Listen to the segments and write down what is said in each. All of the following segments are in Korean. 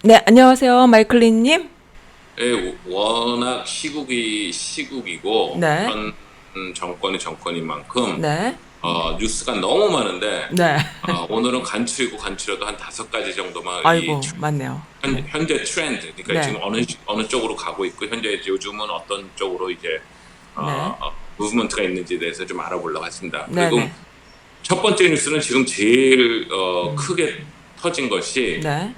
네, 안녕하세요. 마이클린님. 예, 워낙 시국이고 네, 현 정권이 정권인 만큼 네, 뉴스가 너무 많은데 네. 오늘은 간추려도 한 5가지 정도만 아이고, 맞네요. 네, 현재 트렌드, 그러니까 네, 지금 어느 쪽으로 가고 있고 현재 요즘은 어떤 쪽으로 이제 네, 무브먼트가 있는지에 대해서 좀 알아보려고 했습니다. 네, 그리고 네, 첫 번째 뉴스는 지금 제일 크게 터진 것이 네,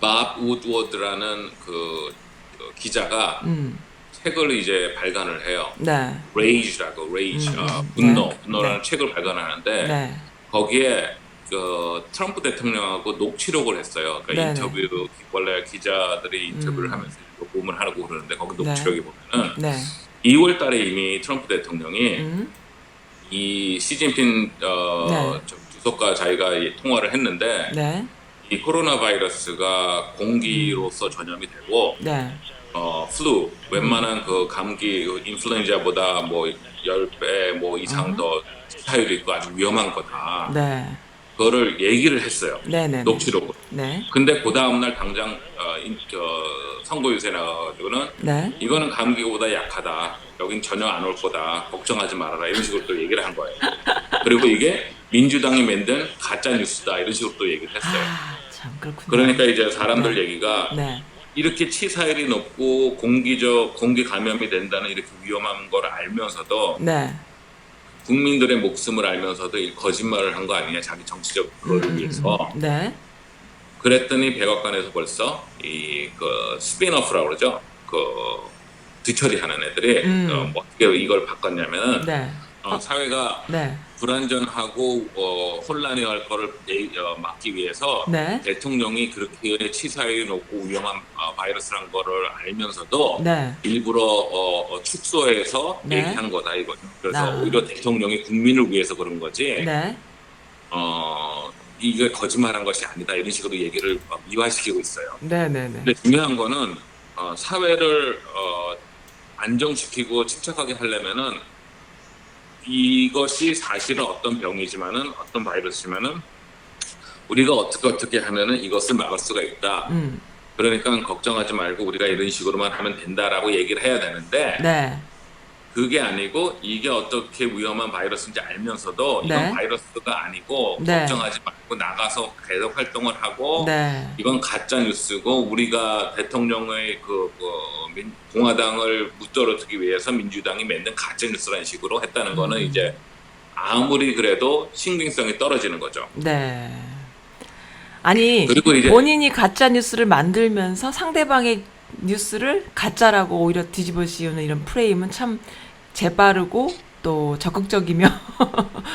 밥 우드워드라는 기자가 책을 이제 발간을 해요. 네, Rage, 네, 네, 분노라는 책을 발간하는데 네, 거기에 그 트럼프 대통령하고 녹취록을 했어요. 그러니까 네, 네, 인터뷰 원래 기자들이 인터뷰를 하면서 녹음을 하고 그러는데 거기 네, 녹취록에 보면은 네, 2월 달에 이미 트럼프 대통령이 이 시진핑 네, 주석과 자기가 통화를 했는데 네, 이 코로나 바이러스가 공기로서 전염이 되고 네, 플루, 웬만한 그 감기, 그 인플루엔자보다 뭐 10배 뭐 이상 더 치사율이 있고 아주 위험한 거다. 네, 그거를 얘기를 했어요. 네, 네, 네, 녹취록으로. 네, 근데 그 다음날 당장 선거유세 나가지고는 네, 이거는 감기보다 약하다. 여긴 전혀 안 올 거다. 걱정하지 말아라. 이런 식으로 또 얘기를 한 거예요. 그리고 이게 민주당이 만든 가짜 뉴스다. 이런 식으로 또 얘기를 했어요. 아, 참, 그렇군요. 그러니까 이제 사람들 네, 얘기가 네, 이렇게 치사율이 높고 공기 감염이 된다는 이렇게 위험한 걸 알면서도 네, 국민들의 목숨을 알면서도 이 거짓말을 한 거 아니냐 자기 정치적 그거를 위해서 네, 그랬더니 백악관에서 벌써 이 스피너프라고 그러죠 그 뒤처리하는 애들이 뭐 어떻게 이걸 바꿨냐면은 네, 사회가 네, 불안전하고 혼란이 할 거를 막기 위해서 네, 대통령이 그렇게 치사율이 높고 위험한 바이러스란 거를 알면서도 네, 일부러 축소해서 네, 얘기한 거다 이거죠. 그래서 나, 오히려 대통령이 국민을 위해서 그런 거지 네, 이게 거짓말한 것이 아니다 이런 식으로 얘기를 미화시키고 있어요. 네, 네, 네, 근데 중요한 거는 사회를 안정시키고 침착하게 하려면은 이것이 사실은 어떤 병이지만은 어떤 바이러스지만은 우리가 어떻게 하면은 이것을 막을 수가 있다. 그러니까 걱정하지 말고 우리가 이런 식으로만 하면 된다라고 얘기를 해야 되는데 네, 그게 아니고 이게 어떻게 위험한 바이러스인지 알면서도 이건 네, 바이러스가 아니고 네, 걱정하지 말고 나가서 계속 활동을 하고 네. 이건 가짜 뉴스고 우리가 대통령의 공화당을 무찌르기 위해서 민주당이 만든 가짜 뉴스라는 식으로 했다는 거는 이제 아무리 그래도 신빙성이 떨어지는 거죠. 네. 아니, 그리고 이제 본인이 가짜 뉴스를 만들면서 상대방의 뉴스를 가짜라고 오히려 뒤집어 씌우는 이런 프레임은 참 재빠르고 또 적극적이며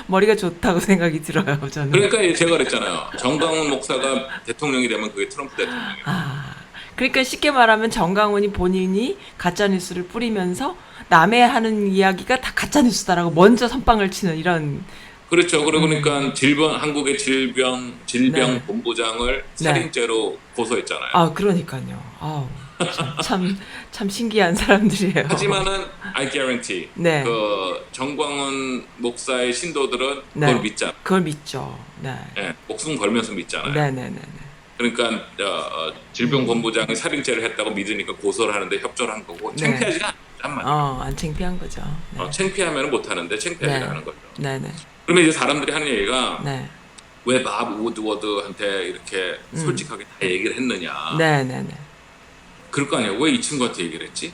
머리가 좋다고 생각이 들어요, 저는. 그러니까 제가 그랬잖아요. 정강훈 목사가 대통령이 되면 그게 트럼프 대통령이에요. 아, 그러니까 쉽게 말하면 정강훈이 본인이 가짜 뉴스를 뿌리면서 남의 하는 이야기가 다 가짜 뉴스다라고 먼저 선빵을 치는 이런. 그렇죠. 그러고 그러니까 한국의 네, 질병본부장을 네. 살인죄로 고소했잖아요. 아, 그러니까요. 아우, 참 신기한 사람들이에요. 하지만은 I guarantee 네, 그 정광훈 목사의 신도들은 그걸 네. 믿잖아요. 그걸 믿죠. 네, 예, 목숨 걸면서 믿잖아요. 네, 네, 네, 네. 그러니까 질병본부장이 살인죄를 했다고 믿으니까 고소를 하는데 협조를 한 거고 네. 창피하지가 않단 말이에요. 안 창피한 거죠. 네, 창피하면 못 하는데 창피하지가 네, 않은 거죠. 네, 네, 그러면 이제 사람들이 하는 얘기가 네, 왜 밥 우드워드한테 이렇게 솔직하게 다 얘기를 했느냐. 네, 네, 네. 그럴 거 아니에요. 왜 이 친구한테 얘기를 했지?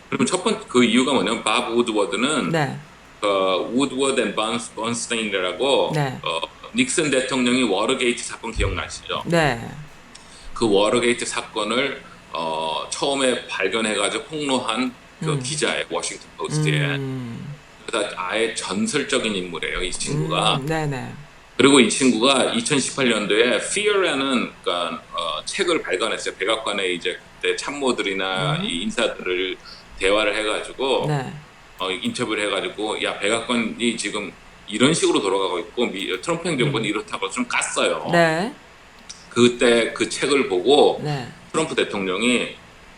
그러면 첫 번째 그 이유가 뭐냐면 밥 우드워드는 네, 우드워드 앤 번스테인이라고 네, 닉슨 대통령이 워터게이트 사건 기억나시죠? 네, 그 워터게이트 사건을 처음에 발견해가지고 폭로한 그 기자예요. 워싱턴 포스트에. 그래서 아예 전설적인 인물이에요. 이 친구가. 네, 네, 그리고 이 친구가 2018년도에 Fear라는 그러니까, 책을 발간했어요. 백악관에 이제 그때 참모들이나 이 인사들을 대화를 해가지고 네, 인터뷰를 해가지고 야 백악관이 지금 이런 식으로 돌아가고 있고 트럼프 행정부는 이렇다고 좀 깠어요. 네, 그때 그 책을 보고 네, 트럼프 대통령이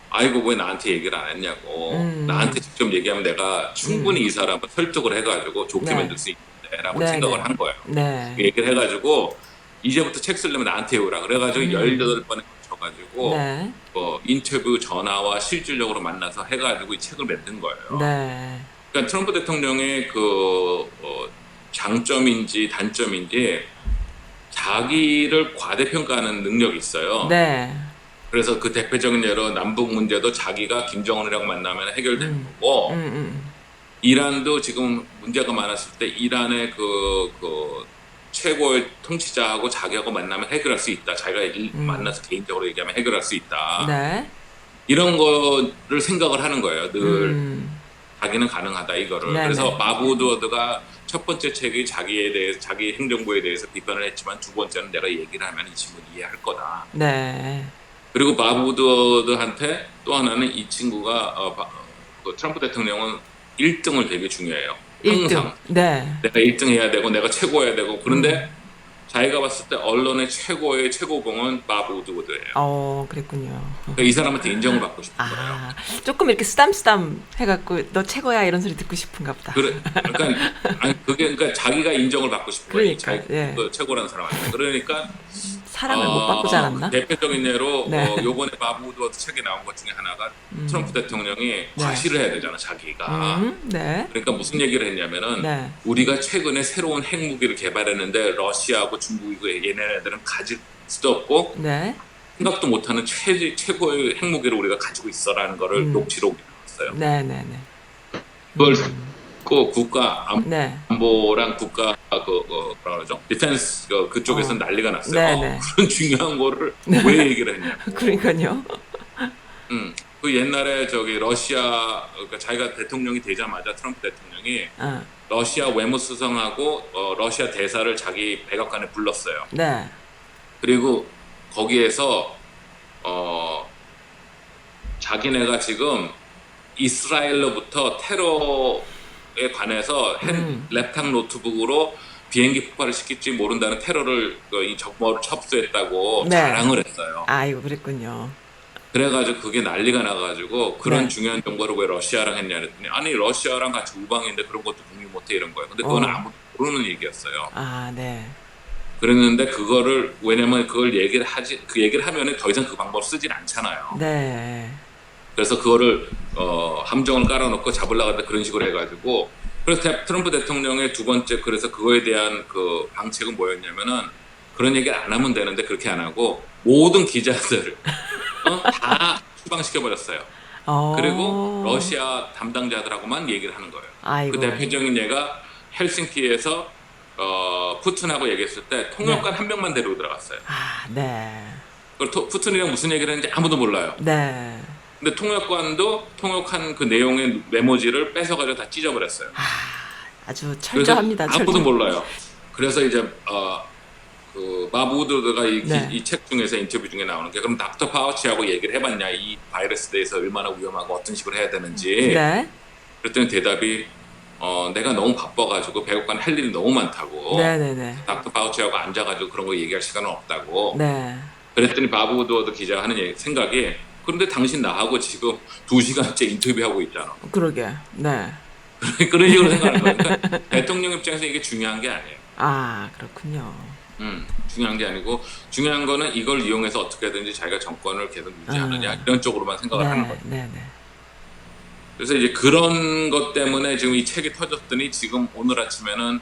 아이고 왜 나한테 얘기를 안 했냐고 나한테 직접 얘기하면 내가 충분히 이 사람을 설득을 해가지고 좋게 네, 만들 수 있는데 라고 네, 생각을 네, 한 거예요. 네, 그 얘기를 해가지고 이제부터 책 쓰려면 나한테 해오라 그래가지고 18번에 싶어가지고 네. 인터뷰 전화와 실질적으로 만나서 해가지고 이 책을 만든 거예요. 네. 그러니까 트럼프 대통령의 장점인지 단점인지 자기를 과대평가하는 능력이 있어요. 네. 그래서 그 대표적인 예로 남북 문제도 자기가 김정은이랑 만나면 해결되는 거고, 이란도 지금 문제가 많았을 때 이란의 그 최고의 통치자하고 자기하고 만나면 해결할 수 있다. 자기가 만나서 개인적으로 얘기하면 해결할 수 있다. 네. 이런 거를 생각을 하는 거예요. 늘 자기는 가능하다 이거를. 네네. 그래서 마부 우드워드가 첫 번째 책이 자기에 대해서 자기 행정부에 대해서 비판을 했지만 두 번째는 내가 얘기를 하면 이 친구는 이해할 거다. 네. 그리고 마부 우드워드한테 또 하나는 이 친구가 그 트럼프 대통령은 1등을 되게 중요해요. 1등. 항상 네. 내가 1등 해야 되고 내가 최고해야 되고 그런데 자기가 봤을 때 언론의 최고의 최고봉은 마부 우드워드예요. 그랬군요. 그러니까 이 사람한테 인정을 받고 싶은 거예요. 아, 조금 이렇게 쓰담쓰담 해갖고 너 최고야 이런 소리 듣고 싶은가 보다. 그러니까 그러니까 자기가 인정을 받고 싶은 거예요. 그러니까, 자기 예. 최고라는 사람한테. 그러니까 사람을 못 바꾸지 않았나? 대표적인 예로 네. 요번에 마부 우드워드 책에 나온 것 중에 하나가 트럼프 대통령이 과시를 해야 되잖아 자기가. 네. 그러니까 무슨 얘기를 했냐면은 네. 우리가 최근에 새로운 핵무기를 개발했는데 러시아하고 중국이고 얘네들은 가질 수도 없고 네. 생각도 못하는 최고의 핵무기를 우리가 가지고 있어라는 거를 녹취록에 나왔어요. 네. 네. 네. 그걸 듣고 국가 네. 안보랑 국가 뭐라 그러죠? 디펜스 그쪽에서 난리가 났어요. 네네. 그런 중요한 거를 왜 얘기를 했냐? 그러니까요. 그 옛날에 러시아 그러니까 자기가 대통령이 되자마자 트럼프 대통령이 러시아 외무수석하고 러시아 대사를 자기 백악관에 불렀어요. 네. 그리고 거기에서 자기네가 지금 이스라엘로부터 테러에 관해서 랩탑 노트북으로 비행기 폭발을 시킬지 모른다는 테러를 이 정보를 첩수했다고 네. 자랑을 했어요. 아이고 그랬군요. 그래가지고 그게 난리가 나가지고 그런 네. 중요한 정보를 왜 러시아랑 했냐 그랬더니 아니 러시아랑 같이 우방인데 그런 것도 공유 못해 이런 거예요. 근데 그건 아무도 모르는 얘기였어요. 아, 네. 그랬는데 그거를 왜냐면 그걸 그 얘기를 하면은 더 이상 그 방법을 쓰진 않잖아요. 네. 그래서 그거를 함정을 깔아놓고 잡으려고 하는데 그런 식으로 해가지고 그래서 트럼프 대통령의 두 번째 그래서 그거에 대한 그 방책은 뭐였냐면은 그런 얘기를 안 하면 되는데 그렇게 안 하고 모든 기자들 다 추방시켜버렸어요. 그리고 러시아 담당자들하고만 얘기를 하는 거예요. 아이고. 그 대표적인 예가 헬싱키에서 푸틴하고 얘기했을 때 통역관 한 명만 데리고 들어갔어요. 아, 네. 그리고 푸틴이랑 무슨 얘기를 했는지 아무도 몰라요. 네. 근데 통역관도 통역한 그 내용의 메모지를 뺏어가지고 다 찢어버렸어요. 아주 그래서 철저합니다. 아무도 몰라요. 그래서 이제 그 마부드가 네. 이 책 중에서 인터뷰 중에 나오는 게 그럼 닥터 파우치하고 얘기를 해봤냐 이 바이러스에 대해서 얼마나 위험하고 어떤 식으로 해야 되는지. 네. 그랬더니 대답이 내가 너무 바빠가지고 백악관 할 일이 너무 많다고. 네네네. 닥터 파우치하고 앉아가지고 그런 거 얘기할 시간은 없다고. 네. 그랬더니 마부드워드 기자가 하는 생각이 그런데 당신 나하고 지금 2시간째 인터뷰하고 있잖아. 그러게. 네. 그런 식으로 생각하는 거예요. 그러니까 대통령 입장에서 이게 중요한 게 아니에요. 아, 그렇군요. 중요한 게 아니고 중요한 거는 이걸 이용해서 어떻게든지 자기가 정권을 계속 유지하느냐 이런 쪽으로만 생각을 하는 거예요. 네, 네. 그래서 이제 그런 것 때문에 지금 이 책이 터졌더니 지금 오늘 아침에는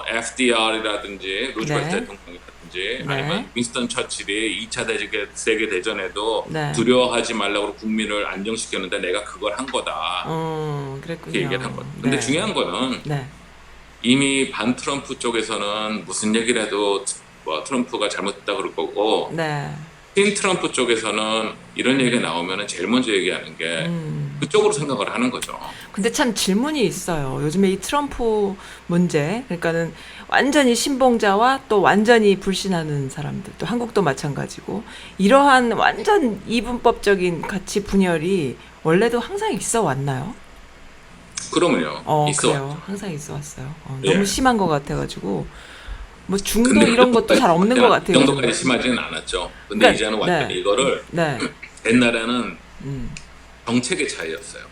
FDR이라든지 루즈벨트 네. 대통령이라든지 네. 아니면 윈스턴 처칠이 2차 세계 대전에도 네. 두려워하지 말라고 국민을 안정시켰는데 내가 그걸 한 거다. 그랬군요. 이렇게 얘기를 한 거예요. 근데 네. 중요한 거는 네. 이미 반 트럼프 쪽에서는 무슨 얘기를 해도 트럼프가 잘못했다 그럴 거고 네. 친 트럼프 쪽에서는 이런 얘기가 나오면 제일 먼저 얘기하는 게 그쪽으로 생각을 하는 거죠. 근데 참 질문이 있어요. 요즘에 이 트럼프 문제, 그러니까는 완전히 신봉자와 또 완전히 불신하는 사람들, 또 한국도 마찬가지고, 이러한 완전 이분법적인 가치 분열이 원래도 항상 있어 왔나요? 그러면요. 있어. 그래요. 항상 있어 왔어요. 예. 너무 심한 것 같아가지고, 뭐 중도 근데 이런 것도 잘 없는 것 같아요. 이 정도까지 심하지는 않았죠. 근데 그러니까, 이제는 완전히 네. 이거를 네. 옛날에는 정책의 차이였어요.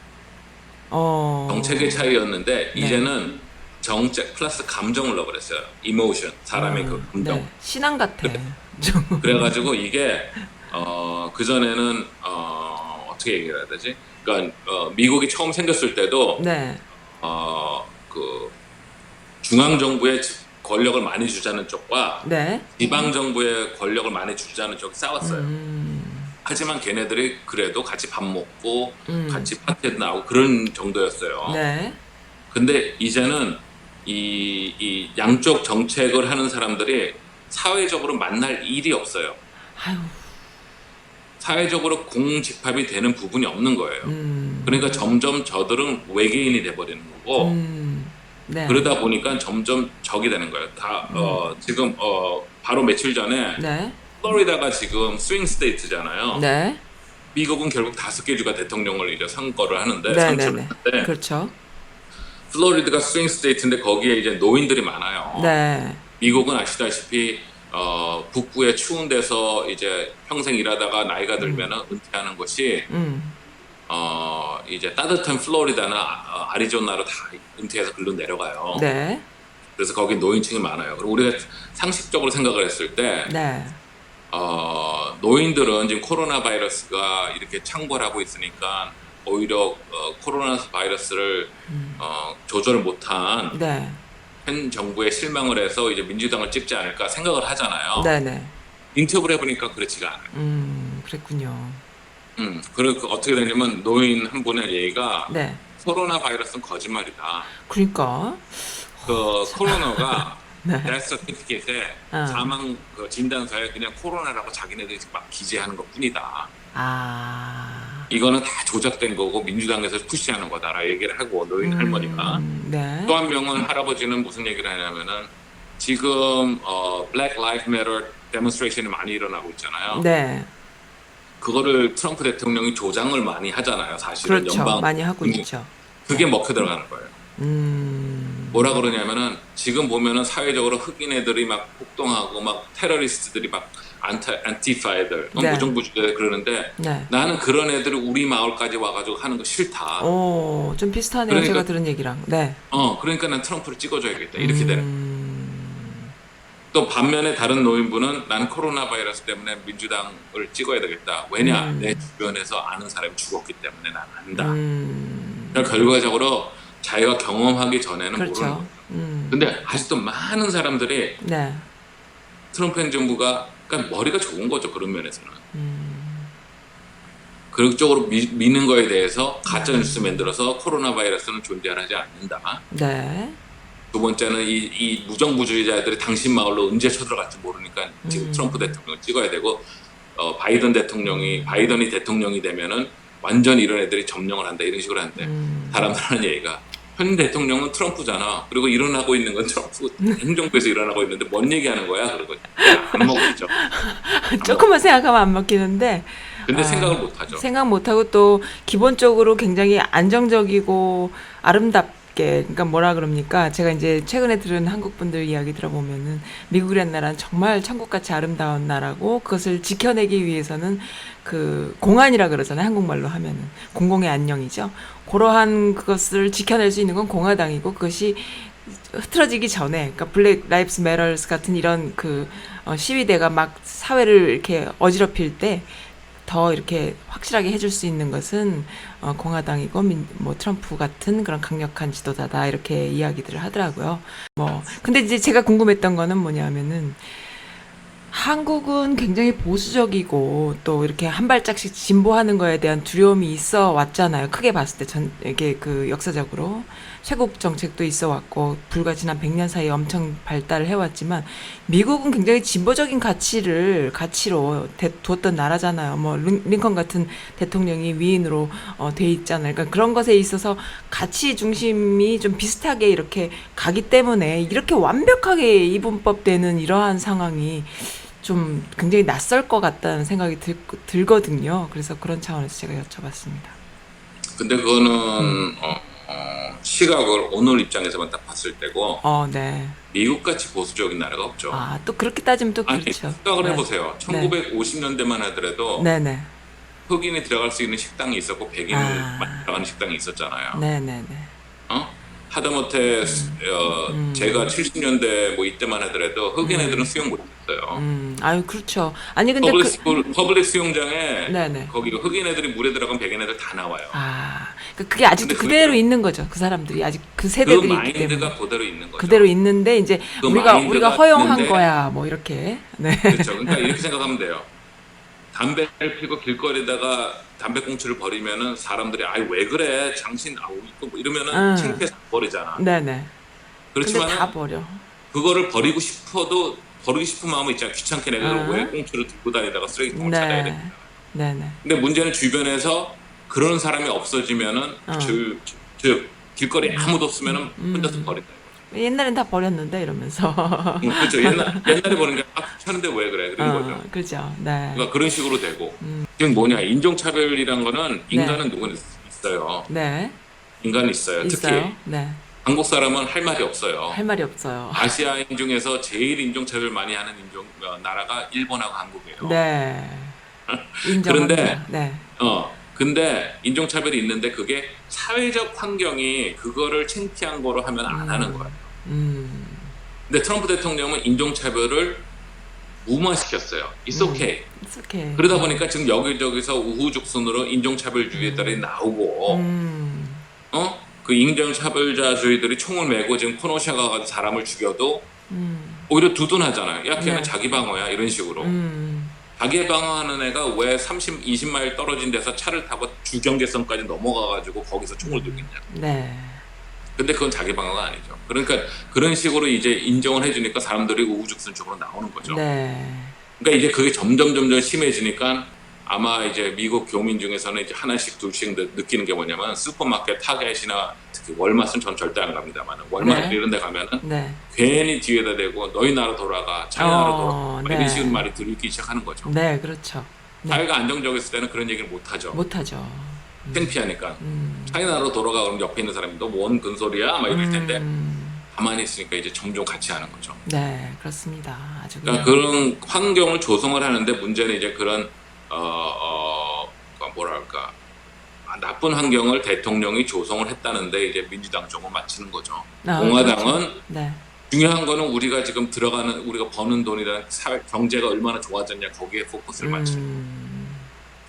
정책의 차이였는데 네. 이제는 정책 플러스 감정을 넣어버렸어요. 이모션, 사람의 그 감정. 네. 신앙 같아. 그래가지고 이게 그전에는 어떻게 얘기를 해야 되지? 그러니까 미국이 처음 생겼을 때도 네. 그 중앙 정부에 권력을 많이 주자는 쪽과 네. 지방 정부에 권력을 많이 주자는 쪽이 싸웠어요. 하지만 걔네들이 그래도 같이 밥 먹고 같이 파티에 나오고 그런 정도였어요. 네. 근데 이제는 이 양쪽 정책을 하는 사람들이 사회적으로 만날 일이 없어요. 아유. 사회적으로 공집합이 되는 부분이 없는 거예요. 그러니까 점점 저들은 외계인이 돼버리는 거고, 네. 그러다 보니까 점점 적이 되는 거예요. 지금 바로 며칠 전에 네. 플로리다가 지금 스윙 스테이트잖아요. 네. 미국은 결국 5개 주가 대통령을 이제 선거를 하는데, 네. 선출을 네. 하는데, 그렇죠. 플로리다가 스윙 스테이트인데 거기에 이제 노인들이 많아요. 네. 미국은 아시다시피 북부의 추운 데서 이제 평생 일하다가 나이가 들면은 은퇴하는 것이 이제 따뜻한 플로리다나 아리조나로 다 은퇴해서 글로 내려가요. 네. 그래서 거기 노인층이 많아요. 그리고 우리가 상식적으로 생각을 했을 때 네. 노인들은 지금 코로나 바이러스가 이렇게 창궐하고 있으니까 오히려 코로나 바이러스를 조절을 못한 네. 현 정부에 실망을 해서 이제 민주당을 찍지 않을까 생각을 하잖아요. 네네. 인터뷰를 해보니까 그렇지가 않아요. 그랬군요. 그리고 어떻게 되냐면 노인 한 분의 얘기가 네. 코로나 바이러스는 거짓말이다. 그러니까. 그 코로나가 네. 데스 서티피켓에 어. 사망 그 진단서에 그냥 코로나라고 자기네들이 막 기재하는 것뿐이다. 아. 이거는 다 조작된 거고 민주당에서 푸시하는 거다라 얘기를 하고 노인 할머니가 네. 또 한 명은 할아버지는 무슨 얘기를 하냐면은 지금 Black Lives Matter 데몬스트레이션이 많이 일어나고 있잖아요. 네. 그거를 트럼프 대통령이 조장을 많이 하잖아요. 사실은 그렇죠. 연방 많이 하고 있죠. 그게 먹혀 들어가는 거예요. 뭐라 그러냐면은 지금 보면은 사회적으로 흑인 애들이 막 폭동하고 막 테러리스트들이 막 안티파 애들 네. 무정부주의들 그러는데 네. 나는 그런 애들을 우리 마을까지 와가지고 하는 거 싫다. 오, 좀 비슷하네요. 그러니까- 제가 들은 얘기랑. 네. 그러니까 난 트럼프를 찍어줘야겠다. 이렇게 되는. 또 반면에 다른 노인분은 난 코로나 바이러스 때문에 민주당을 찍어야 되겠다. 왜냐? 내 주변에서 아는 사람이 죽었기 때문에 난 안다. 그러니까 결과적으로 자기가 경험하기 전에는 모르는 그렇죠. 거예요. 근데 아직도 많은 사람들이 네. 트럼프 행정부가 그러니까 머리가 좋은 거죠. 그런 면에서는. 그쪽으로 미는 거에 대해서 가짜뉴스 만들어서 코로나 바이러스는 존재하지 않는다. 네. 두 번째는 이 무정부주의자들이 당신 마을로 언제 쳐들어갈지 모르니까 지금 트럼프 대통령을 찍어야 되고 바이든이 대통령이 되면은 완전 이런 애들이 점령을 한다 이런 식으로 하는데 사람들 하는 얘기가 현 대통령은 트럼프잖아. 그리고 일어나고 있는 건 트럼프 행정부에서 일어나고 있는데 뭔 얘기하는 거야? 그러고 안 먹겠죠. 조금만 생각하면 안 먹히는데. 근데 생각을 못 하죠. 생각 못하고 또 기본적으로 굉장히 안정적이고 아름답게, 그러니까 뭐라 그럽니까? 제가 이제 최근에 들은 한국 분들 이야기 들어보면은 미국이라는 나라는 정말 천국같이 아름다운 나라고 그것을 지켜내기 위해서는 그 공안이라 그러잖아요. 한국말로 하면은 공공의 안녕이죠. 그러한 그것을 지켜낼 수 있는 건 공화당이고 그것이 흐트러지기 전에, 그러니까 블랙 라이브스 매터스 같은 이런 그 시위대가 막 사회를 이렇게 어지럽힐 때 더 이렇게 확실하게 해줄 수 있는 것은 공화당이고 뭐 트럼프 같은 그런 강력한 지도자다 이렇게 이야기들을 하더라고요. 뭐 근데 이제 제가 궁금했던 거는 뭐냐면은 한국은 굉장히 보수적이고 또 이렇게 한 발짝씩 진보하는 거에 대한 두려움이 있어 왔잖아요. 크게 봤을 때 이게 그 역사적으로 쇄국 정책도 있어 왔고 불과 지난 100년 사이에 엄청 발달을 해왔지만 미국은 굉장히 진보적인 가치로 두었던 나라잖아요. 뭐 링컨 같은 대통령이 위인으로 돼 있잖아요. 그러니까 그런 것에 있어서 가치 중심이 좀 비슷하게 이렇게 가기 때문에 이렇게 완벽하게 이분법되는 이러한 상황이 좀 굉장히 낯설 것 같다는 생각이 들거든요. 그래서 그런 차원에서 제가 여쭤봤습니다. 근데 그거는 시각을 오늘 입장에서만 딱 봤을 때고 네. 미국같이 보수적인 나라가 없죠. 아, 또 그렇게 따지면 또 아니 그렇죠. 생각을 네. 해보세요. 1950년대만 하더라도 네네. 흑인이 들어갈 수 있는 식당이 있었고 백인이 아. 들어가는 식당이 있었잖아요. 네네네. 하다못해 제가 70년대 뭐 이때만 하더라도 흑인 애들은 수영 못했어요. 아유, 그렇죠. 아니, 근데 퍼블릭 수영장에 네네. 거기 흑인 애들이 물에 들어가면 백인 애들 다 나와요. 그게 아직도 근데 그대로 있는 거죠. 그 사람들이 아직 그 그 세대들이 있기 마인드가 때문에 그대로 있는 거죠. 그대로 있는데 이제 그 우리가 마인드가 허용한 있는데 거야, 뭐 이렇게. 네. 그렇죠. 그러니까 이렇게 생각하면 돼요. 담배를 피고 길거리다가 담배꽁초를 버리면은 사람들이 아이 왜 그래 장신 뭐 이러면은 창피해서 버리잖아. 네네. 근데 다 그렇지만은 버려. 그거를 버리고 싶어도 버리고 싶은 마음은 있잖아. 귀찮게 내가 왜 꽁초를 들고 다니다가 쓰레기통을 찾아야 돼. 네네. 근데 문제는 주변에서 그런 사람이 없어지면은 즉 길거리에 아무도 없으면은 혼자서 버린다. 옛날엔 다 버렸는데 이러면서. 그렇죠. 옛날에 버린 게 귀찮은데 왜 그래 그런 거죠. 그죠. 네. 그러니까 그런 식으로 되고 지금 뭐냐 인종차별이란 거는 인간은 누군 있어요. 네. 인간은 있어요. 있어요. 특히 네. 한국 사람은 할 말이 없어요. 할 말이 없어요. 아시아인 중에서 제일 인종차별 많이 하는 나라가 일본하고 한국이에요. 네. 인정합니다. 그런데 네. 근데 인종차별이 있는데 그게 사회적 환경이 그거를 창피한 거로 하면 안 하는 거예요. 근데 트럼프 대통령은 인종차별을 무마시켰어요. It's okay. It's okay. 그러다 보니까 지금 여기저기서 우후죽순으로 인종차별주의들이 나오고, 그 인종차별자주의들이 총을 메고 지금 코노시아 가서 사람을 죽여도 오히려 두둔하잖아요. 야, 걔는 자기 방어야. 이런 식으로. 자기 방어하는 애가 왜 20마일 떨어진 데서 차를 타고 주경계선까지 넘어가가지고 거기서 총을 들겠냐. 네. 근데 그건 자기 방어가 아니죠. 그러니까 그런 식으로 이제 인정을 해주니까 사람들이 우후죽순적으로 나오는 거죠. 네. 그러니까 이제 그게 점점 심해지니까 아마 이제 미국 교민 중에서는 이제 하나씩 둘씩 느끼는 게 뭐냐면 슈퍼마켓 타겟이나 특히 월마트는 전 절대 안 갑니다만 월마트 이런 데 가면은 괜히 뒤에다 대고 너희 나라 돌아가 자기 나라 돌아가 이런 식으로 말이 들리기 시작하는 거죠. 네, 그렇죠. 사회가 안정적이었을 때는 그런 얘기를 못 하죠. 못 하죠. 창피하니까 자기 나라로 돌아가 그럼 옆에 있는 사람이 너 뭔 근소리야 막 이럴 텐데 가만히 있으니까 이제 점점 같이 하는 거죠. 네, 그렇습니다. 아주 그러니까 그런 환경을 조성을 하는데 문제는 이제 그런 뭐랄까 나쁜 환경을 대통령이 조성을 했다는데 이제 민주당 쪽은 맞히는 거죠. 공화당은 그렇죠. 중요한 거는 우리가 지금 우리가 버는 돈이랑 경제가 얼마나 좋아졌냐 거기에 포커스를 맞추는.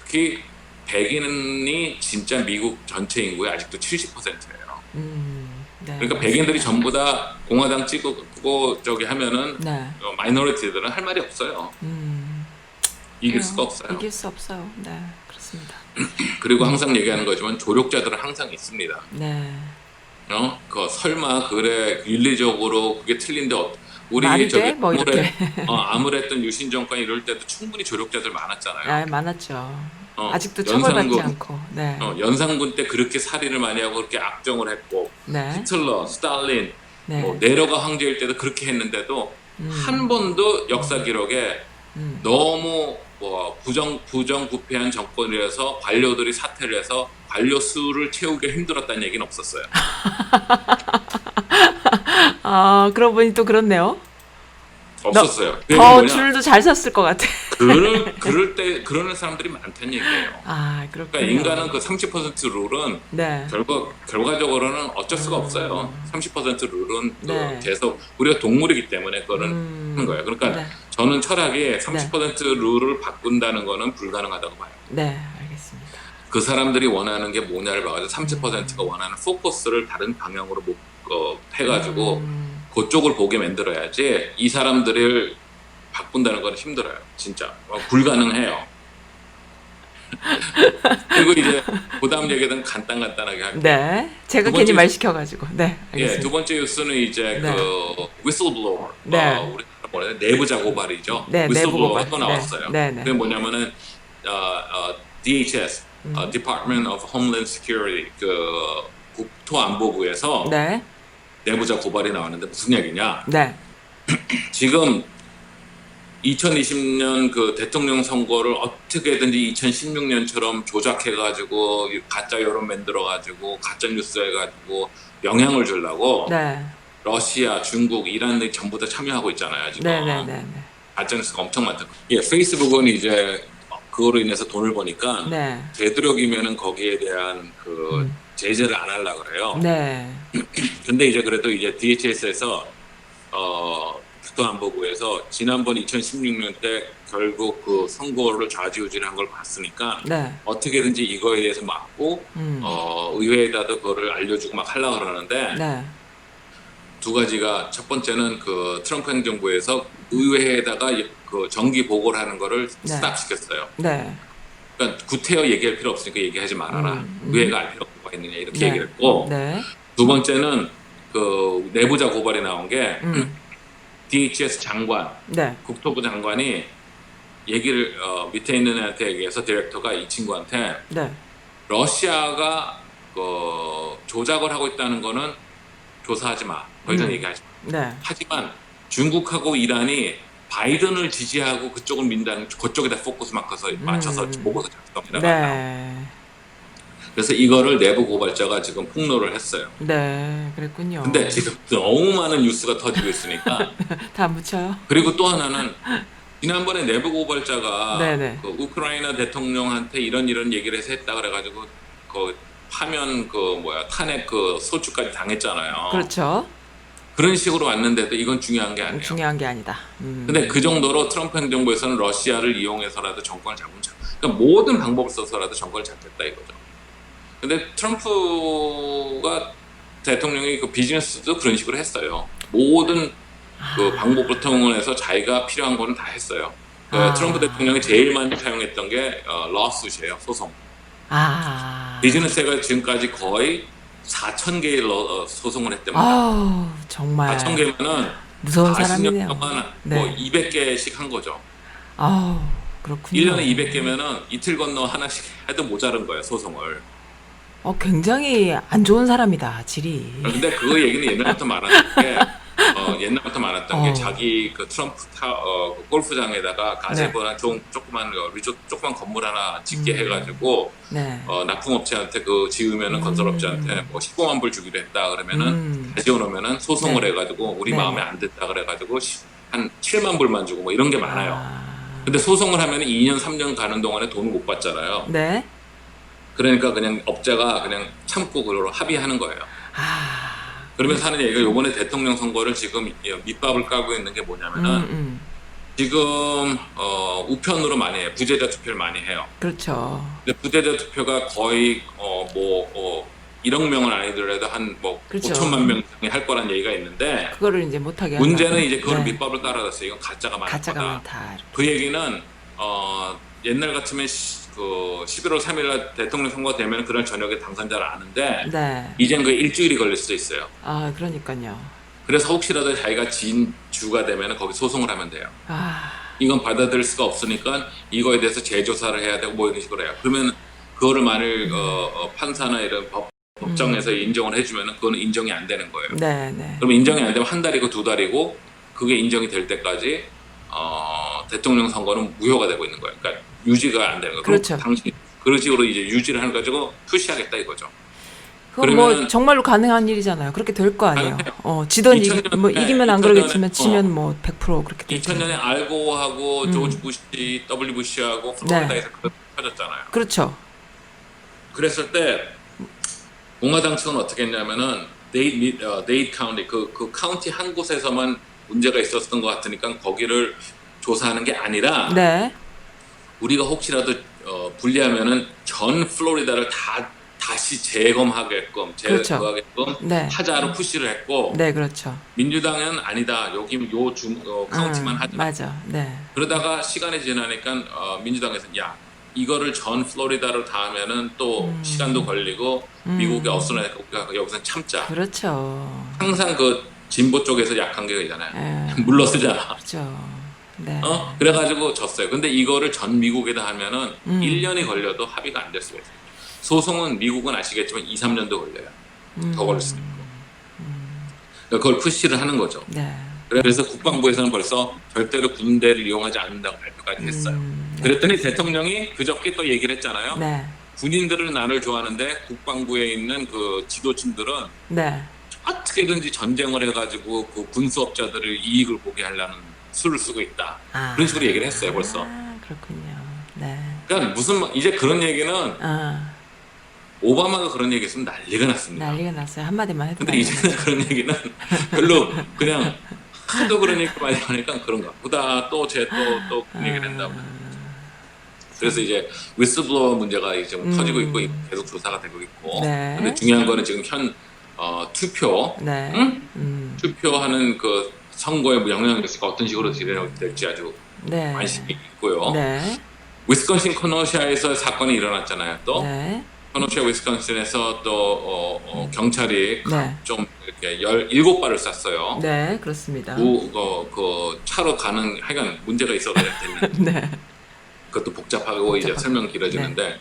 특히 백인이 진짜 미국 전체 인구의 아직도 70%예요. 네, 그러니까 백인들이 전부 다 공화당 찍고 저기 하면은 마이너리티들은 할 말이 없어요. 이길 수가 없어요. 이길 수 없어요. 네, 그렇습니다. 그리고 항상 얘기하는 거지만 조력자들은 항상 있습니다. 네. 그 설마 그래 윤리적으로 그게 틀린데 말이 우리 저기 돼? 뭐 이렇게. 아무랬던 유신 정권 이럴 때도 충분히 조력자들 많았잖아요. 네, 많았죠. 아직도 처벌받지 않고. 네. 연산군 때 그렇게 살인을 많이 하고 그렇게 악정을 했고 히틀러, 스탈린, 뭐 네로가 황제일 때도 그렇게 했는데도 한 번도 역사 기록에 너무 부정부패한 정권이라서 관료들이 사퇴를 해서 관료 수를 채우기 힘들었다는 얘기는 없었어요. 그러고 보니 또 그렇네요. 없었어요. 더 줄도 잘 섰을 것 같아. 그럴 때 그러는 사람들이 많다는 얘기예요. 그렇군요. 그러니까 인간은 그 30% 룰은 결과적으로는 어쩔 수가 없어요. 30% 룰은 계속 우리가 동물이기 때문에 그거는 하는 거예요. 그러니까 저는 철학이 30% 룰을 바꾼다는 거는 불가능하다고 봐요. 네, 알겠습니다. 그 사람들이 원하는 게 뭐냐를 봐가지고 30%가 원하는 포커스를 다른 방향으로 해가지고 그쪽을 보게 만들어야지 이 사람들을 바꾼다는 건 힘들어요. 진짜 불가능해요. 그리고 이제 그다음 얘기는 간단하게 할게요. 네, 제가 괜히 말 시켜가지고. 네, 알겠습니다. 두 번째 뉴스는 이제 그 whistleblower, 우리 뭐라 내부자 고발이죠. 내부 고발. 또 나왔어요. 그게 뭐냐면은 DHS, Department of Homeland Security, 그 국토안보부에서 내부자 고발이 나왔는데 무슨 얘기냐? 지금 2020년 그 대통령 선거를 어떻게든지 2016년처럼 조작해가지고 가짜 여론 만들어가지고 가짜 뉴스 해가지고 영향을 주려고 러시아, 중국, 이란들이 전부 다 참여하고 있잖아요. 지금 가짜 뉴스가 엄청 많다. 페이스북은 이제 그거로 인해서 돈을 버니까 되도록이면은 거기에 대한 그 제재를 안 하려고 그래요. 네. 근데 이제 그래도 이제 DHS에서 국토안보부에서 지난번 2016년 때 결국 그 선거를 좌지우지한 걸 봤으니까 네. 어떻게든지 이거에 대해서 막고 의회에다도 그거를 알려주고 막 하려고 그러는데 네. 두 가지가 첫 번째는 그 트럼프 행정부에서 의회에다가 그 정기 보고를 하는 거를 네. 스탑시켰어요. 네. 그러니까 구태여 얘기할 필요 없으니까 얘기하지 말아라. 의회가 알 필요가 있느냐 이렇게 네. 얘기를 했고 네. 두 번째는 그 내부자 고발이 나온 게 DHS 장관, 네. 국토부 장관이 얘기를 밑에 있는 애한테 얘기해서 디렉터가 이 친구한테 네. 러시아가 그 조작을 하고 있다는 거는 조사하지 마. 더 이상 얘기하지 마. 네. 하지만 중국하고 이란이 바이든을 지지하고 그쪽을 민다는 그쪽에다 포커스 맞춰서 보고서 작성해라. 네. 그래서 이거를 내부 고발자가 지금 폭로를 했어요. 네. 그랬군요. 근데 지금 너무 많은 뉴스가 터지고 있으니까 다 묻혀요. 그리고 또 하나는 지난번에 내부 고발자가 네네. 그 우크라이나 대통령한테 이런 얘기를 해서 했다 그래가지고 그 파면 그 탄핵 그 소추까지 당했잖아요. 그렇죠. 그런 식으로 왔는데도 이건 중요한 게 아니에요. 중요한 게 아니다. 근데 그 정도로 트럼프 행정부에서는 러시아를 이용해서라도 정권을 잡으면 그러니까 모든 방법을 써서라도 정권을 잡겠다 이거죠. 근데 트럼프가 대통령이 그 비즈니스도 그런 식으로 했어요. 모든 그 방법을 통해서 자기가 필요한 거는 다 했어요. 트럼프 대통령이 제일 많이 사용했던 게 러스트예요, 소송. 비즈니스가 지금까지 거의 4,000개의 소송을 했답니다. 정말 4,000개면은 무서운 40년 사람이네요. 동안 네. 뭐 200개씩 한 거죠. 그렇군요. 1년에 200개면은 이틀 건너 하나씩 해도 모자른 거예요, 소송을. 굉장히 안 좋은 사람이다, 질이. 근데 그 얘기는 옛날부터 많았던 게 자기 그 트럼프 그 골프장에다가 가세보나 조그만 조그만 건물 하나 짓게 해가지고 네. 납품업체한테 그 지으면은 건설업체한테 뭐 15만 불 주기로 했다 그러면은 다 지어놓으면은 소송을 네. 해가지고 우리 네. 마음에 안 됐다 그래가지고 한 7만 불만 주고 뭐 이런 게 많아요. 근데 소송을 하면 2년 3년 가는 동안에 돈을 못 받잖아요. 네. 그러니까 그냥 업자가 그냥 참고 그걸 합의하는 거예요. 그러면서 하는 얘기가 요번에 대통령 선거를 지금 밑밥을 까고 있는 게 뭐냐면은 지금 우편으로 많이 해요. 부재자 투표를 많이 해요. 그렇죠. 근데 부재자 투표가 거의 1억 명은 아니더라도 한 뭐 그렇죠. 5천만 명 이상이 할 거란 얘기가 있는데 그거를 이제 못하게 문제는 한다고. 이제 그걸 네. 밑밥을 깔아놨어요. 이건 가짜가 많다. 가짜가 많다. 그 얘기는 옛날 같으면 그 11월 3일 날 대통령 선거 되면 그날 저녁에 당선자를 아는데 네. 이제는 그 일주일이 걸릴 수도 있어요. 그러니까요. 그래서 혹시라도 자기가 진 주가 되면 거기 소송을 하면 돼요. 이건 받아들일 수가 없으니까 이거에 대해서 재조사를 해야 되고 뭐 이런 식으로 해요. 그러면 그거를 만일 판사나 이런 법정에서 인정을 해주면 그거는 인정이 안 되는 거예요. 네, 네. 그러면 인정이 안 되면 한 달이고 두 달이고 그게 인정이 될 때까지 대통령 선거는 무효가 되고 있는 거예요. 그러니까 유지가 안 되는 거예요. 그렇죠. 그럼 당신 그런 식으로 이제 유지를 하는 가지고 푸시하겠다 이거죠. 그건 뭐 그러면은 정말로 가능한 일이잖아요. 그렇게 될 거 아니에요. 지던 2000년 이기면 안 2000년에 그러겠지만 지면 뭐 100% 그렇게 되죠. 2000년에 알고하고 조지 부시, W 부시하고 플로리다에서 그거 터졌잖아요. 그렇죠. 그랬을 때 공화당 측은 어떻게 했냐면은 데이트 카운티 그 카운티 한 곳에서만 문제가 있었던 것 같으니까 거기를 조사하는 게 아니라 네. 우리가 혹시라도 불리하면은 전 플로리다를 다시 재검하게끔 그렇죠. 재검하게끔 네. 하자로 푸시를 했고 네, 그렇죠. 민주당은 아니다 여기 카운티만 하자. 맞아. 네. 그러다가 시간이 지나니까 민주당에서 야 이거를 전 플로리다로 다 하면은 또 시간도 걸리고 미국에 없으니까 우리가 여기서 참자. 그렇죠. 항상 그 진보 쪽에서 약한 게 있잖아요. 예. 물러서잖아. 그렇죠. 네. 그래가지고 졌어요. 근데 이거를 전 미국에다 하면은 1년이 걸려도 합의가 안 될 수가 있어요. 소송은 미국은 아시겠지만 2, 3년도 걸려요. 더 걸릴 수도 있고. 그러니까 그걸 푸시를 하는 거죠. 네. 그래서 국방부에서는 벌써 절대로 군대를 이용하지 않는다고 발표까지 했어요. 네. 그랬더니 대통령이 그저께 또 얘기를 했잖아요. 네. 군인들은 나를 좋아하는데 국방부에 있는 그 지도층들은 네. 어떻게든지 전쟁을 해가지고 그 군수업자들을 이익을 보게 하려는 수를 쓰고 있다. 그런 식으로 얘기를 했어요, 벌써. 그렇군요. 네. 그러니까 이제 그런 얘기는 오바마가 그런 얘기했으면 난리가 났습니다. 난리가 났어요. 한마디만 해도 근데 난리가 이제는 났죠. 그런 얘기는 별로 그냥 하도 그런 얘기 많이 하니까 그런가 보다 또 또 그런 얘기를 한다고. 그래서 이제 위스블로어 문제가 이제 좀 커지고 있고 계속 조사가 되고 있고. 네. 근데 중요한 거는 지금 현 투표, 네. 응? 투표하는 그 선거에 뭐 영향을 줄까 어떤 식으로 진행될지 아주 네. 관심이 있고요. 네. 위스콘신 커너시아에서 사건이 일어났잖아요. 또 네. 커너시아 위스콘신에서 또 경찰이 네. 좀 이렇게 17발을 쐈어요. 네, 그렇습니다. 그 차로 가는 하여간 문제가 있어서 됐는데 네. 그것도 복잡하고 이제 복잡하고. 설명 길어지는데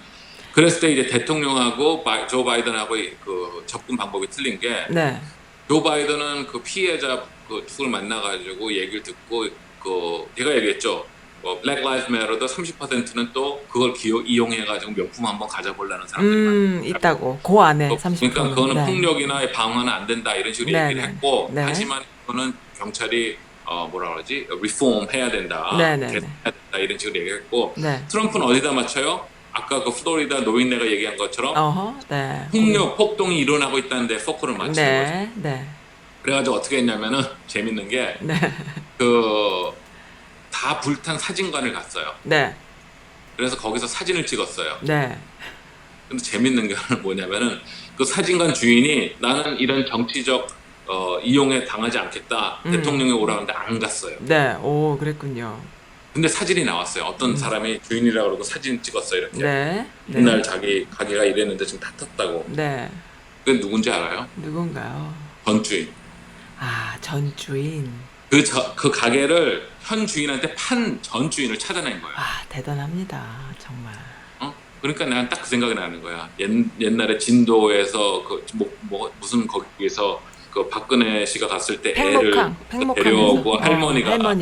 그랬을 때 이제 대통령하고 조 바이든하고의 그 접근 방법이 틀린 게 네. 조 바이든은 그 피해자 그 둘을 만나가지고 얘기를 듣고 그 제가 얘기했죠. Black Lives Matter도 30%는 또 그걸 이용해가지고 명품 한번 가져보려는 사람들이 많아요. 있다고. 그 안에 30%는. 그러니까 그거는 네. 폭력이나 방어는 안 된다 이런 식으로 네, 얘기를 네. 했고 네. 하지만 그거는 경찰이 뭐라 그러지? 리폼 해야 된다. 네, 네, 개선해야 된다 이런 식으로 얘기했고 네. 트럼프는 어디다 맞춰요? 아까 그 플로리다 노인네가 얘기한 것처럼 어허. 네. 폭력, 폭동이 일어나고 있다는데 포커를 맞추는 거죠. 네. 네. 그래가지고 어떻게 했냐면은 재밌는 게 네. 다 불탄 사진관을 갔어요. 네. 그래서 거기서 사진을 찍었어요. 네. 근데 재밌는 게 뭐냐면은 그 사진관 주인이 나는 이런 정치적 이용에 당하지 않겠다. 대통령이 오라는데 안 갔어요. 네. 오, 그랬군요. 근데 사진이 나왔어요. 어떤 사람이 주인이라고 그러고 사진 찍었어요. 이렇게. 네. 네. 옛날 자기 가게가 이랬는데 지금 다 탔다고. 네. 그게 누군지 알아요? 누군가요? 전주인. 아, 전 주인. 그 가게를 현 주인한테 판 전 주인을 찾아낸 거예요. 아, 대단합니다. 정말. 그러니까 난 딱 그 생각이 나는 거야. 옛날에 진도에서 무슨 거기에서 그 박근혜 씨가 갔을 때 애를 데려오고 할머니가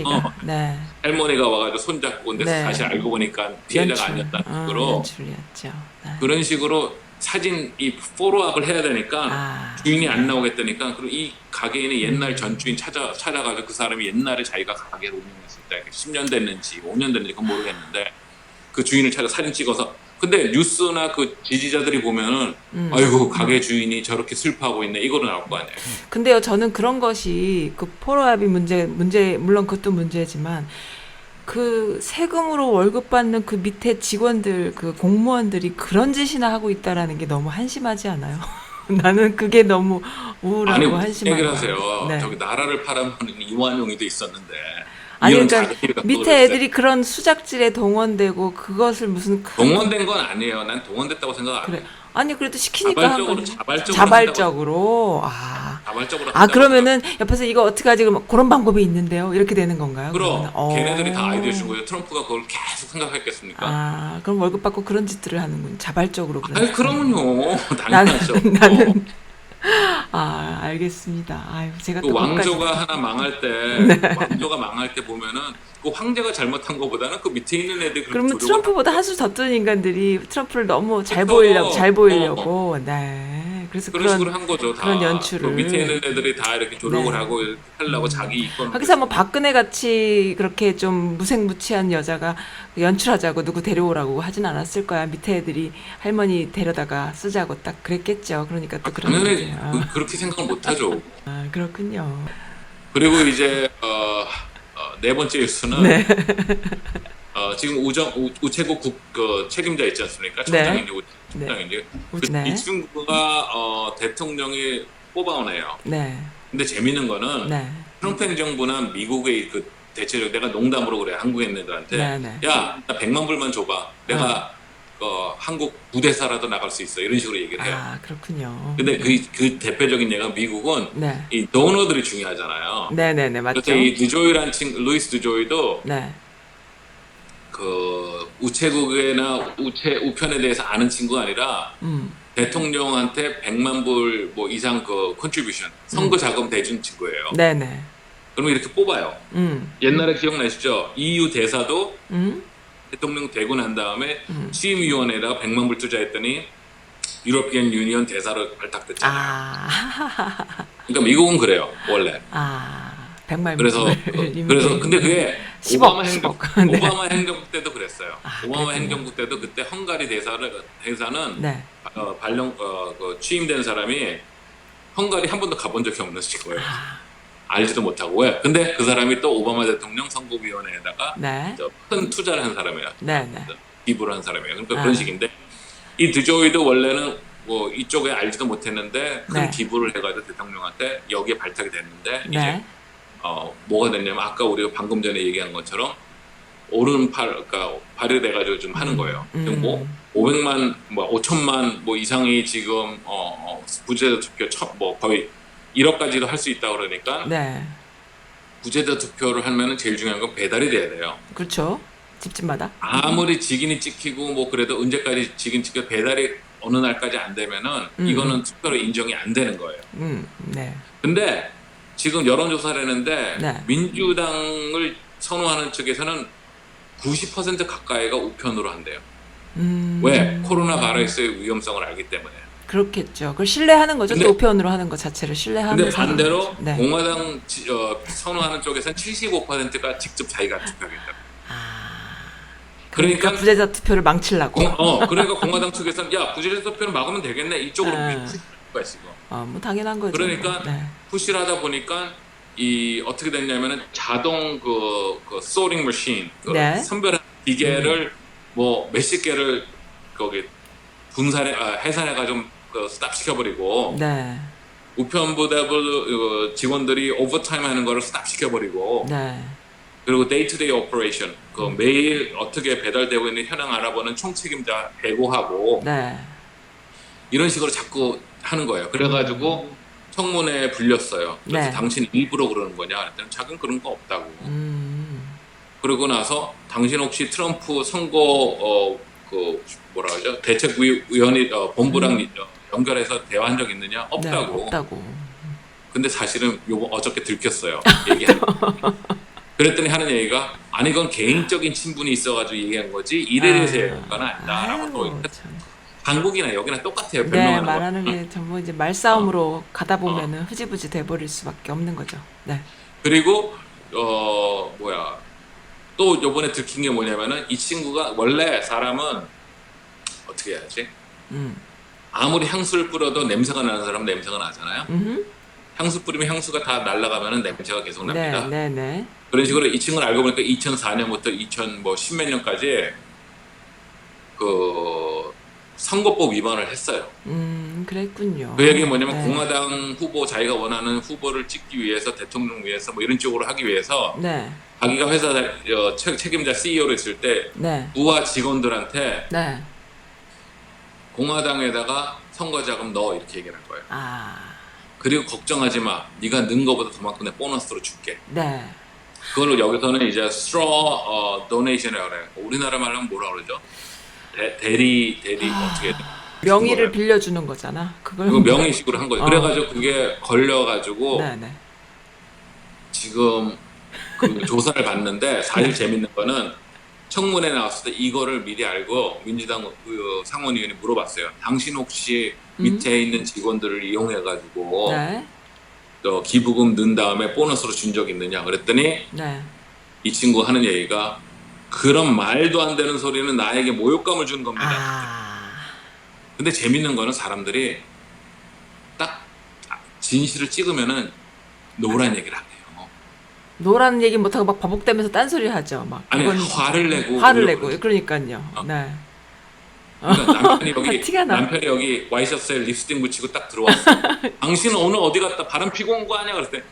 네. 할머니가 와가지고 손잡고 근데 네. 다시 알고 보니까 피해자가 아니었다는 식으로 연출이었죠. 네. 그런 식으로 사진 이 포로업을 해야 되니까 주인이 안 나오겠다니까 그리고 이 가게인의 옛날 전 주인 찾아가지고 그 사람이 옛날에 자기가 가게를 운영했을 때 10년 됐는지 5년 됐는지 그건 모르겠는데 그 주인을 찾아 사진 찍어서 근데 뉴스나 그 지지자들이 보면은 아이고 가게 주인이 저렇게 슬퍼하고 있네 이거로 나올 거 아니에요. 근데요 저는 그런 것이 그 포로합의 문제 물론 그것도 문제지만 그 세금으로 월급 받는 그 밑에 직원들 그 공무원들이 그런 짓이나 하고 있다라는 게 너무 한심하지 않아요? 나는 그게 너무 우울하고 아니 한심하고. 얘기를 하세요. 네. 저기 나라를 팔아먹는 이완용이도 있었는데 아니 이런 그러니까 자기가 또 밑에 그랬어요. 애들이 그런 수작질에 동원되고 그것을 무슨 동원된 건 아니에요. 난 동원됐다고 생각 안 그래. 해요. 아니 그래도 시키니까 한 거지. 자발적으로 자발적으로. 한다고 그러면은 옆에서 이거 어떻게 하지? 그런 방법이 있는데요. 이렇게 되는 건가요? 그럼 그러면은? 걔네들이 다 아이디어 준 거예요. 트럼프가 그걸 계속 생각했겠습니까? 그럼 월급 받고 그런 짓들을 하는군. 자발적으로 그런. 아니 그러면요. 나는 당연하죠. 나는 알겠습니다. 아유, 제가 그 또 왕조가 하나 망할 때 왕조가 망할 때 보면은 그 황제가 잘못한 것보다는 그 밑에 있는 애들이 그렇게 그러면 조종을 트럼프보다 한 수 더 뜬 인간들이 트럼프를 너무 잘 보이려고 네. 그래서 그런 식으로 한 거죠. 다. 그런 연출을. 그 밑에 있는 애들이 다 이렇게 조력을 네. 하고 이렇게 하려고 자기 이권. 거기서 뭐 박근혜 같이 그렇게 좀 무색무취한 여자가 연출하자고 누구 데려오라고 하진 않았을 거야. 밑에 애들이 할머니 데려다가 쓰자고 딱 그랬겠죠. 그러니까 또 그런 당연히 거지. 그렇게 생각을 못 하죠. 그렇군요. 그리고 이제 네 번째 뉴스는 네. 지금 우체국 그 책임자 있지 않습니까? 청장인지 우체국장인지 네. 이 친구가 대통령이 뽑아온 애요. 네. 근데 재밌는 거는 네. 트럼프 행정부나 미국의 그 대체적 내가 농담으로 그래 한국 애들한테 네. 야, 나 100만 불만 줘봐. 내가 한국 부대사라도 나갈 수 있어. 이런 식으로 얘기를 해요. 그렇군요. 근데 그 대표적인 예가 미국은 네. 이 도너들이 중요하잖아요. 네네네 맞죠. 그래서 이 드조이라는 루이스 드조이도 네. 그 우체국이나 우편에 대해서 아는 친구가 아니라 대통령한테 100만 불 뭐 이상 그 컨트리뷰션 선거 자금 대준 친구예요. 네네. 그러면 이렇게 뽑아요. 옛날에 기억나시죠? EU 대사도 대통령 되고 난 다음에 취임위원회에다가 100만 불 투자했더니 유러피언 유니언 대사로 발탁됐잖아요. 그러니까 미국은 그래요 원래. 그래서 백말불임인데 근데 그게 10억, 오바마 행정 10억. 네. 오바마 행정부 때도 그랬어요. 오바마 그랬군요. 행정부 때도 그때 헝가리 대사는 네. 그 취임된 사람이 헝가리 한 번도 가본 적이 없는 거예요. 아, 알지도 못하고. 왜? 근데 그 사람이 또 오바마 대통령 선거위원회에다가 네. 큰 투자를 한 사람이에요. 네, 네. 기부를 한 사람이에요. 그러니까 아. 그런 식인데 이 드조이도 원래는 뭐 이쪽에 알지도 못했는데 큰 네. 기부를 해가지고 대통령한테 여기에 발탁이 됐는데 이제 네. 뭐가 됐냐면 아까 우리가 방금 전에 얘기한 것처럼 오른팔 그러니까 발휘돼가지고 좀 하는 거예요. 지금 뭐 500만 뭐 5천만 뭐 이상이 지금 부재자 투표 뭐 거의 1억까지도 할 수 있다 그러니까 네. 부재자 투표를 하면은 제일 중요한 건 배달이 돼야 돼요. 그렇죠. 집집마다. 아무리 직인이 찍히고 뭐 그래도 언제까지 직인 찍혀 배달이 어느 날까지 안 되면은 이거는 투표로 인정이 안 되는 거예요. 네. 근데 지금 여론조사를 했는데 네. 민주당을 선호하는 측에서는 90% 가까이가 우편으로 한대요. 왜? 코로나 바이러스의 위험성을 알기 때문에. 그렇겠죠. 그걸 신뢰하는 거죠. 근데- 또 우편으로 하는 것 자체를 신뢰하는. 근데 반대로 거죠. 네. 공화당 선호하는 쪽에서는 75%가 직접 자기가 투표하겠다. 그러니까 그러니까 부재자 투표를 망치려고. 그러니까 공화당 측에서는 야 부재자 투표는 막으면 되겠네 이쪽으로 푸시할 수가 있어. 뭐 당연한 거죠. 그러니까 네. 푸시를 하다 보니까 이 어떻게 됐냐면은 자동 그 소링 머신 네. 선별한 기계를 뭐 몇십 개를 거기 해산해가지고 스탑 시켜버리고 네. 우편부대부 직원들이 오버타임 하는 거를 스탑 시켜버리고 네. 그리고 데이투데이 오퍼레이션 그 매일 어떻게 배달되고 있는 현황 알아보는 총책임자 배고하고 네. 이런 식으로 자꾸 하는 거예요. 그래가지고 청문회에 불렸어요. 그래서 네. 당신 일부러 그러는 거냐? 그랬더니 자기는 그런 거 없다고. 그러고 나서 당신 혹시 트럼프 선거 그 뭐라 그러죠? 대책위원회 본부랑 연결해서 대화한 적 있느냐? 네. 없다고. 없다고. 근데 사실은 요거 어저께 들켰어요. 얘기하는 거. 그랬더니 하는 얘기가 아니 이건 개인적인 친분이 있어가지고 얘기한 거지 일에 대해서 얘기한 건 아니다라고 또 아이고, 참. 한국이나 여기나 똑같아요. 네, 변명하는 거. 말하는 게 전부 이제 말싸움으로 가다 보면은 흐지부지 돼버릴 수밖에 없는 거죠. 네. 그리고 또 요번에 들킨 게 뭐냐면은 이 친구가 원래 사람은 어떻게 해야지? 아무리 향수를 뿌려도 냄새가 나는 사람은 냄새가 나잖아요. 향수 뿌리면 향수가 다 날아가면은 냄새가 계속 납니다. 네, 네, 네. 그런 식으로 이 친구는 알고 보니까 2004년부터 2010몇 년까지 그 선거법 위반을 했어요. 그랬군요. 그 얘기 뭐냐면 네. 공화당 후보 자기가 원하는 후보를 찍기 위해서 대통령 위해서 뭐 이런 쪽으로 하기 위해서 네, 자기가 회사 책임자 CEO를 했을 때 네, 부하 직원들한테 네. 공화당에다가 선거자금 넣어 이렇게 얘기를 한 거예요. 그리고 걱정하지 마. 네가 넣은 거보다 더만큼 내 보너스로 줄게. 네. 그걸로 여기서는 이제 straw donation이라고 그래요. 우리나라 말로 하면 뭐라 그러죠? 대리 어떻게 해야 돼? 명의를 빌려주는 거잖아. 그걸. 그거 명의식으로 한 거죠. 그래가지고 그게 걸려가지고 네, 네. 지금 그 조사를 받는데 사실 재밌는 거는 청문회 나왔을 때 이거를 미리 알고 민주당 그 상원의원이 물어봤어요. 당신 혹시 밑에 있는 직원들을 이용해가지고 네, 또 기부금 넣은 다음에 보너스로 준 적 있느냐 그랬더니 네. 이 친구 하는 얘기가 그런 말도 안 되는 소리는 나에게 모욕감을 준 겁니다. 근데 재밌는 거는 사람들이 딱 진실을 찍으면은 노란 얘기를 하네요. 노라는 얘기 못하고 막 버벅대면서 딴소리 하죠. 막. 아니 그건 화를 내고 화를 내고. 그러니까요. 네. 그러니까 남편이 티가 나. 여기 와이셔츠에 립스틱 묻히고 딱 들어왔어. 당신은 오늘 어디 갔다 바람 피고 온 거 아니야? 그랬을 때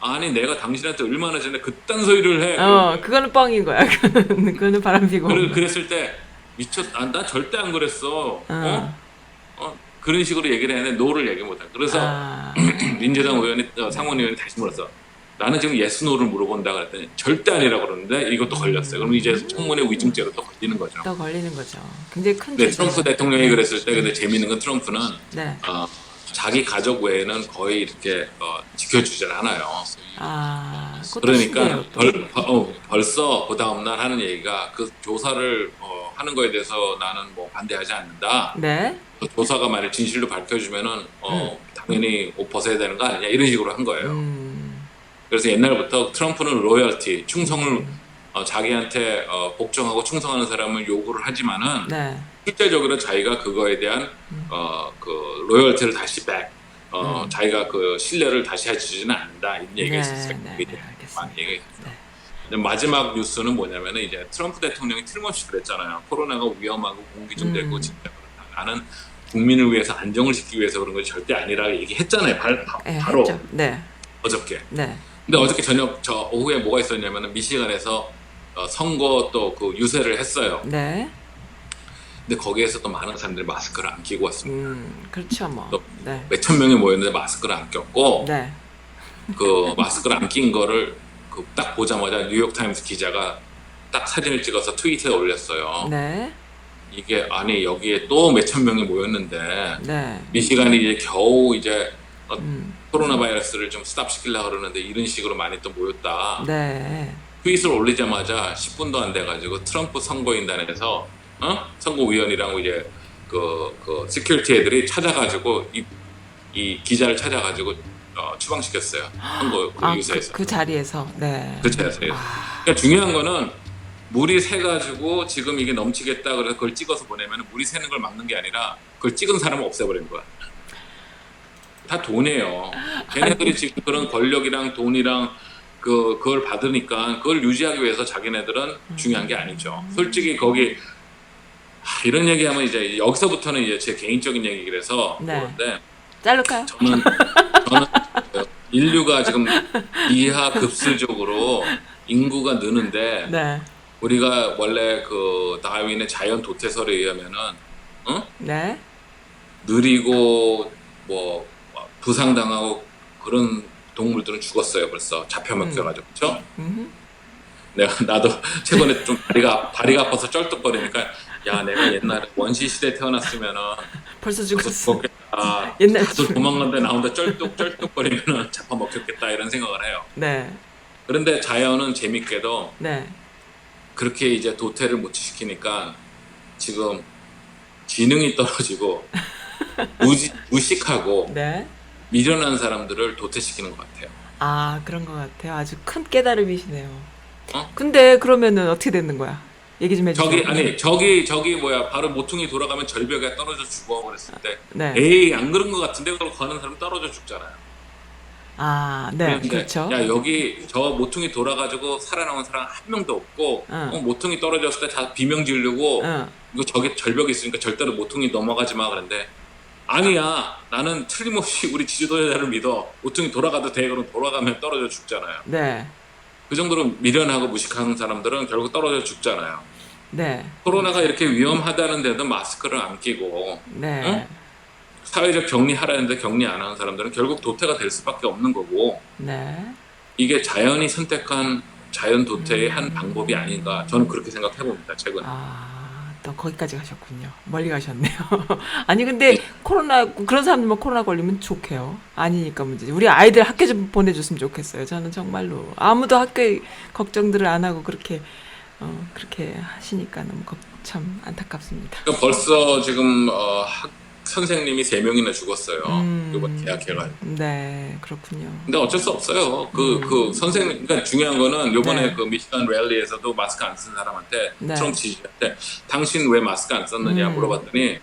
아니 내가 당신한테 얼마나 전에 그딴 소리를 해. 그거는 뻥인 거야. 그거는 바람 피고. 그랬을 때 나 절대 안 그랬어. 그런 식으로 얘기를 했는데 노를 얘기 못해. 그래서 민주당 의원이 상원 의원이 다시 물었어. 나는 지금 예스 노를 물어본다 그랬더니 절대 아니라고 그러는데 이것도 걸렸어요. 그럼 이제 청문회 위증죄로 또 걸리는 거죠. 또 걸리는 거죠. 굉장히 큰 근데 죄죠. 트럼프 대통령이 그랬을 때 근데 재미있는 건 트럼프는 네. 자기 가족 외에는 거의 이렇게 지켜주질 않아요. 그것도 그러니까 신기해요, 또. 벌써 그 다음 날 하는 얘기가 그 조사를 하는 거에 대해서 나는 뭐 반대하지 않는다. 네. 그 조사가 만약 진실로 밝혀주면은 당연히 옷 벗어야 되는 거 아니냐 이런 식으로 한 거예요. 그래서 옛날부터 트럼프는 로열티, 충성을 자기한테 복종하고 충성하는 사람을 요구를 하지만은 네. 실제적으로 자기가 그거에 대한 그 로열티를 다시 자기가 그 신뢰를 다시 해주지는 않는다 이런 얘기가 있었어요. 네, 많이 알겠습니다. 얘기했어요. 네. 근데 마지막 뉴스는 뭐냐면은 이제 트럼프 대통령이 틀림없이 그랬잖아요. 코로나가 위험하고 공기중되고 진짜 그렇다. 나는 국민을 위해서 안정을 시키기 위해서 그런 것이 절대 아니라고 얘기했잖아요. 네, 바로 했죠. 네. 어저께. 네. 근데 어저께 저녁 저 오후에 뭐가 있었냐면은 미시간에서 선거 또 그 유세를 했어요. 네. 근데 거기에서 또 많은 사람들이 마스크를 안 끼고 왔습니다. 그렇죠, 뭐. 또 네. 몇천 명이 모였는데 마스크를 안 꼈고 네. 그 마스크를 안 낀 거를 그 딱 보자마자 뉴욕 타임스 기자가 딱 사진을 찍어서 트위터에 올렸어요. 네. 이게 아니 여기에 또 몇천 명이 모였는데 네. 미시간이 이제 겨우 이제 코로나 바이러스를 좀 스탑시키려고 그러는데 이런 식으로 많이 또 모였다. 네. 트윗을 올리자마자 10분도 안 돼가지고 트럼프 선거인단에서 선거위원이랑 이제 그 시큐리티 애들이 찾아가지고 이 기자를 찾아가지고 추방시켰어요. 선거 그 유세에서. 그 자리에서. 네. 그 자리에서. 그러니까 중요한 거는 물이 새가지고 지금 이게 넘치겠다 그래서 그걸 찍어서 보내면 물이 새는 걸 막는 게 아니라 그걸 찍은 사람을 없애버린 거야. 다 돈이에요. 걔네들이 지금 그런 권력이랑 돈이랑 그걸 받으니까 그걸 유지하기 위해서 자기네들은 중요한 게 아니죠. 솔직히 거기 이런 얘기하면 이제 여기서부터는 이제 제 개인적인 얘기라서 네. 그런데 자를까요? 저는 인류가 지금 기하급수적으로 인구가 느는데 네. 우리가 원래 그 다윈의 자연 도태설에 의하면은 네. 느리고 뭐 부상당하고 그런 동물들은 죽었어요. 벌써 잡혀 먹혀가지고 그렇죠? 나도 최근에 좀 다리가 아파서 쩔뚝거리니까 야 내가 옛날에 원시 시대 태어났으면은 벌써 죽었어. 죽었겠다. 옛날에 다들 도망간데 나 혼자 쩔뚝거리면은 잡아 먹혔겠다 이런 생각을 해요. 네. 그런데 자연은 재밌게도 네. 그렇게 이제 도태를 못 시키니까 지금 지능이 떨어지고 무식하고 네. 미련한 사람들을 도태시키는 것 같아요. 아, 그런 것 같아요. 아주 큰 깨달음이시네요. 어? 근데 그러면은 어떻게 되는 거야? 얘기 좀 해주세요. 저기 뭐야 바로 모퉁이 돌아가면 절벽에 떨어져 죽어 그랬을 때 네. 에이 안 그런 것 같은데 그러고 가는 사람 떨어져 죽잖아요. 아, 네. 그런데 그렇죠. 야 여기 저 모퉁이 돌아가지고 살아남은 사람 한 명도 없고 모퉁이 떨어졌을 때 다 비명 지르고 이거 저기 절벽이 있으니까 절대로 모퉁이 넘어가지 마 그런데 아니야 나는 틀림없이 우리 지도자를 믿어 모퉁이 돌아가도 돼 그럼 돌아가면 떨어져 죽잖아요. 네. 그 정도로 미련하고 무식한 사람들은 결국 떨어져 죽잖아요. 네. 코로나가 이렇게 위험하다는데도 마스크를 안 끼고 네. 사회적 격리하라는데 격리 안 하는 사람들은 결국 도태가 될 수밖에 없는 거고 네. 이게 자연이 선택한 자연 도태의 한 방법이 아닌가 저는 그렇게 생각해 봅니다. 최근에. 또 거기까지 가셨군요. 멀리 가셨네요. 아니 근데 코로나 그런 사람들만 코로나 걸리면 좋게요. 아니니까 문제지. 우리 아이들 학교 좀 보내줬으면 좋겠어요. 저는 정말로 아무도 학교 걱정들을 안 하고 그렇게 하시니까 너무 참 안타깝습니다. 그러니까 벌써 지금 선생님이 3명이나 죽었어요. 이번 계약해가지고. 네, 그렇군요. 근데 어쩔 수 없어요. 그 선생님, 그러니까 중요한 거는 요번에 네. 그 미시간 랠리에서도 마스크 안 쓴 사람한테, 네. 트럼프 지지자한테, 당신 왜 마스크 안 썼느냐 물어봤더니,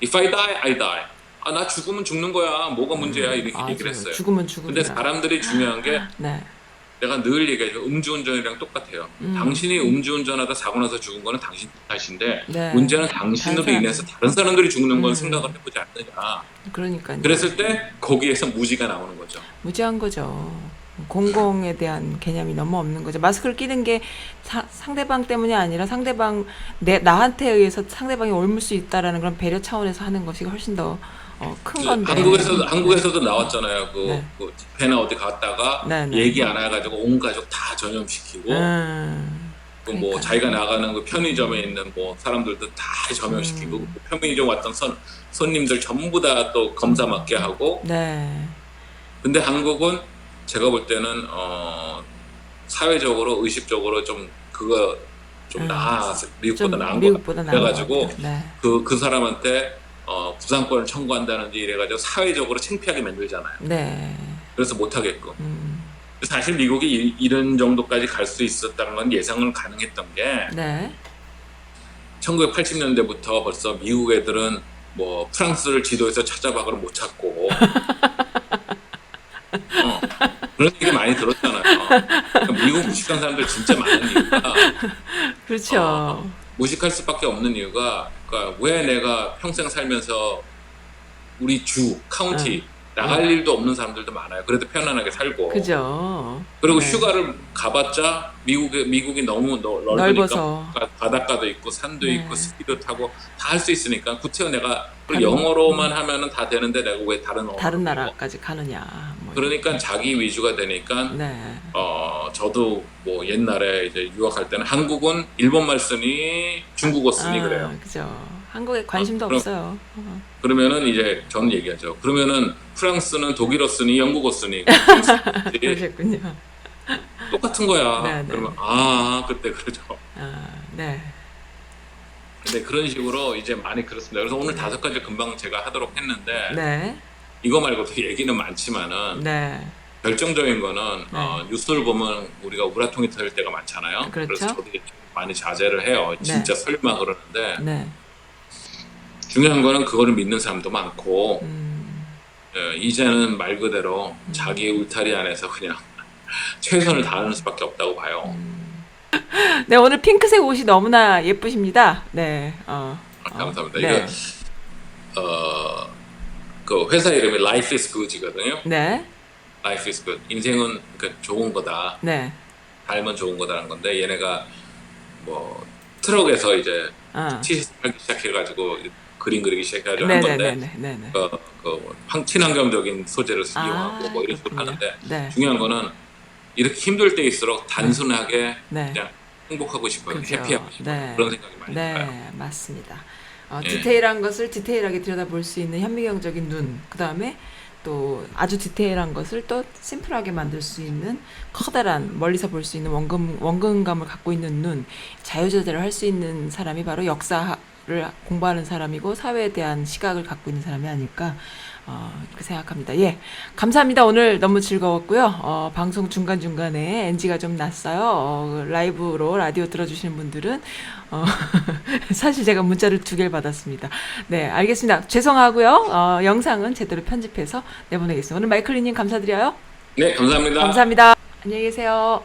If I die, I die. 아, 나 죽으면 죽는 거야. 뭐가 문제야? 이렇게 얘기를 했어요. 죽으면 죽으면. 근데 사람들이 중요한 게, 네. 내가 늘 얘기하죠. 음주운전이랑 똑같아요. 당신이 음주운전하다 사고 나서 죽은 거는 당신 탓인데, 네. 문제는 당신으로 다른 인해서 다른 사람들이 죽는 걸 생각을 해보지 않느냐. 그러니까요. 그랬을 때 거기에서 무지가 나오는 거죠. 무지한 거죠. 공공에 대한 개념이 너무 없는 거죠. 마스크를 끼는 게 상대방 때문이 아니라 나한테 의해서 상대방이 옮을 수 있다라는 그런 배려 차원에서 하는 것이 훨씬 더 큰 건데. 한국에서도 나왔잖아요. 네. 그 집회나 어디 갔다가 네. 얘기 안 해가지고 온 가족 다 전염시키고, 그 뭐 그러니까요. 자기가 나가는 그 편의점에 있는 뭐 사람들도 다 전염시키고, 그 편의점 왔던 손님들 전부 다 또 검사 맞게 하고. 네. 근데 한국은 제가 볼 때는 사회적으로 의식적으로 좀 그거 좀 미국보다 나은 것 같아요. 그래가지고 네. 그 사람한테 부상권을 청구한다든지 이래가지고 사회적으로 창피하게 만들잖아요. 네. 그래서 못하게끔. 사실 미국이 이런 정도까지 갈 수 있었다는 건 예상은 가능했던 게 네. 1980년대부터 벌써 미국 애들은 뭐 프랑스를 지도에서 찾아봐도 못 찾고 그런 얘기 많이 들었잖아요. 그러니까 미국 무식한 사람들 진짜 많은 이유가 그렇죠. 무식할 수밖에 없는 이유가 그러니까 왜 내가 평생 살면서 우리 주 카운티 나갈 일도 없는 사람들도 많아요. 그래도 편안하게 살고. 그죠. 그리고 네. 휴가를 가봤자 미국이 너무 넓어서. 넓으니까 바닷가도 있고 산도 네. 있고 스키도 타고 다 할 수 있으니까 구태여 내가 다른- 영어로만 하면은 다 되는데 내가 왜 다른 언어를 다른 배워? 나라까지 가느냐. 뭐 그러니까 자기 위주가 되니까 네. 저도 뭐 옛날에 이제 유학할 때는 한국은 일본말 쓰니 중국어 쓰니 그래요. 그죠. 한국에 관심도 그럼- 없어요. 그러면은 이제 저는 얘기하죠. 그러면은 프랑스는 독일어 쓰니 영국어 쓰니 그러셨군요. 똑같은 거야. 네, 네. 그러면 그때 그러죠. 네. 근데 그런 식으로 이제 많이 그렇습니다. 그래서 오늘 5가지 금방 제가 하도록 했는데 네. 이거 말고도 얘기는 많지만은 네. 결정적인 거는 네. 뉴스를 보면 우리가 우라통이 터질 때가 많잖아요. 그렇죠. 그래서 저도 이제 좀 많이 자제를 해요. 진짜 설마 그러는데 네. 중요한 거는 그거를 믿는 사람도 많고 음. 이제는 말 그대로 자기의 울타리 안에서 그냥 최선을 다하는 수밖에 없다고 봐요. 네, 오늘 핑크색 옷이 너무나 예쁘십니다. 네. 감사합니다. 네. 이거 그 회사 이름이 Life is Good이거든요. 네. Life is Good. 인생은 그러니까 좋은 거다. 네. 삶은 좋은 거다라는 건데 얘네가 뭐 트럭에서 이제 티하기 시작해가지고 그림 그리기 시작해가지고 한 건데 네네네. 친환경적인 소재를 이용하고 뭐 이런 식으로 그렇군요. 하는데 네. 중요한 거는 이렇게 힘들 때일수록 단순하게 네. 그냥 행복하고 싶어요. 그죠. 해피하고 싶어요. 네. 그런 생각이 많이 들어요. 네, 맞습니다. 예. 디테일한 것을 디테일하게 들여다볼 수 있는 현미경적인 눈, 그 다음에 또 아주 디테일한 것을 또 심플하게 만들 수 있는 커다란 멀리서 볼 수 있는 원근감을 갖고 있는 눈, 자유자재를 할 수 있는 사람이 바로 역사를 공부하는 사람이고 사회에 대한 시각을 갖고 있는 사람이 아닐까 그렇게 생각합니다. 예, 감사합니다. 오늘 너무 즐거웠고요. 방송 중간중간에 NG가 좀 났어요. 라이브로 라디오 들어주시는 분들은 사실 제가 문자를 2개를 받았습니다. 네, 알겠습니다. 죄송하고요. 영상은 제대로 편집해서 내보내겠습니다. 오늘 마이클리님 감사드려요. 네, 감사합니다. 감사합니다. 안녕히 계세요.